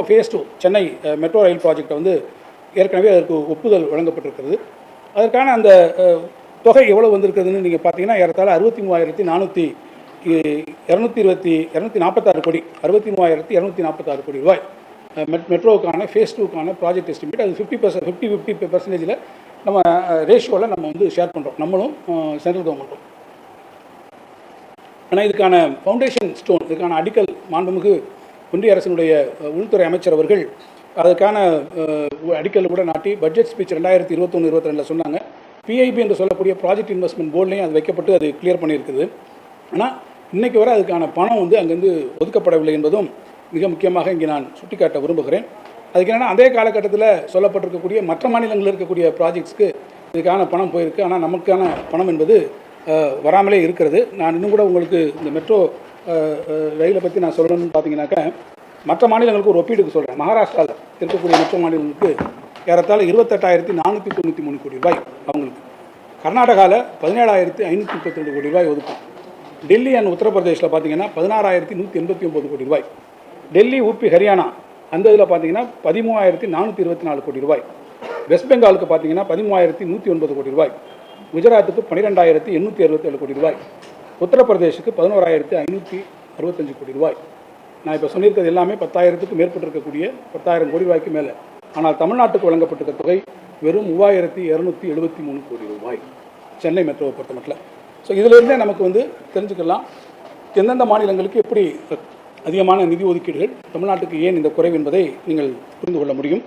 Face 2 Chennai metro rail ப்ராஜெக்டை வந்து ஏற்கனவே அதற்கு ஒப்புதல் வழங்கப்பட்டிருக்கிறது. அதற்கான அந்த தொகை எவ்வளோ வந்திருக்குதுன்னு நீங்கள் பார்த்தீங்கன்னா ஏறத்தாழ 63,246 கோடி, 63,246 கோடி ரூபாய் மெட்ரோவுக்கான ஃபேஸ் 2க்கான ப்ராஜெக்ட் எஸ்டிமேட். அது 50% நம்ம ரேஷியோவில் நம்ம வந்து ஷேர் பண்ணுறோம், நம்மளும் சென்ட்ரல் கவர்மெண்ட்டும். ஆனால் இதுக்கான ஃபவுண்டேஷன் ஸ்டோன், இதுக்கான அடிக்கல் மாண்புமிகு ஒன்றிய அரசினுடைய உள்துறை அமைச்சர் அவர்கள் அதுக்கான அடிக்கல் கூட நாட்டி பட்ஜெட் ஸ்பீச் 2021-22 சொன்னாங்க. பிஐபி என்று சொல்லக்கூடிய ப்ராஜெக்ட் இன்வெஸ்ட்மெண்ட் போர்ட்லேயும் அது வைக்கப்பட்டு அது கிளியர் பண்ணியிருக்குது. ஆனால் இன்றைக்கு வரை அதுக்கான பணம் வந்து அங்கேருந்து ஒதுக்கப்படவில்லை என்பதும் மிக முக்கியமாக இங்கே நான் சுட்டிக்காட்ட விரும்புகிறேன். அதுக்கு என்னென்னா, அதே காலகட்டத்தில் சொல்லப்பட்டிருக்கக்கூடிய மற்ற மாநிலங்களில் இருக்கக்கூடிய ப்ராஜெக்ட்ஸ்க்கு இதுக்கான பணம் போயிருக்கு. ஆனால் நமக்கான பணம் என்பது வராமலே இருக்கிறது. நான் இன்னும் கூட உங்களுக்கு இந்த மெட்ரோ ரயிலை பற்றி நான் சொல்லணும்னு பார்த்தீங்கன்னாக்கா, மற்ற மாநிலங்களுக்கு ஒரு ஒப்பீடுக்கு சொல்கிறேன். மகாராஷ்டிராவில் இருக்கக்கூடிய மற்ற மாநிலங்களுக்கு ஏறத்தாழ 28,493 கோடி ரூபாய் அவங்களுக்கு. கர்நாடகாவில் 17,532 கோடி ரூபாய் ஒதுக்கும். டெல்லி அண்ட் உத்தரப்பிரதேசில் பார்த்தீங்கன்னா 16,189 கோடி ரூபாய். டெல்லி, ஊபி, ஹரியானா அந்த இதில் பார்த்தீங்கன்னா 13,424 கோடி ரூபாய். வெஸ்ட் பெங்காலுக்கு பார்த்தீங்கன்னா 13,109 கோடி ரூபாய். குஜராத்துக்கு 12,867 கோடி ரூபாய். உத்தரப்பிரதேசுக்கு 11,565 கோடி ரூபாய். நான் இப்போ சொல்லியிருக்கிறது எல்லாமே 10,000க்கு மேற்பட்டிருக்கக்கூடிய 10,000 கோடி ரூபாய்க்கு மேலே. ஆனால் தமிழ்நாட்டுக்கு வழங்கப்பட்டிருக்க தொகை வெறும் 3,273 கோடி ரூபாய் சென்னை மெட்ரோவை பொறுத்த மட்டும். ஸோ இதிலிருந்தே நமக்கு வந்து தெரிஞ்சுக்கலாம் எந்தெந்த மாநிலங்களுக்கு எப்படி அதிகமான நிதி ஒதுக்கீடுகள், தமிழ்நாட்டுக்கு ஏன் இந்த குறைவு என்பதை நீங்கள் புரிந்து கொள்ள முடியும்.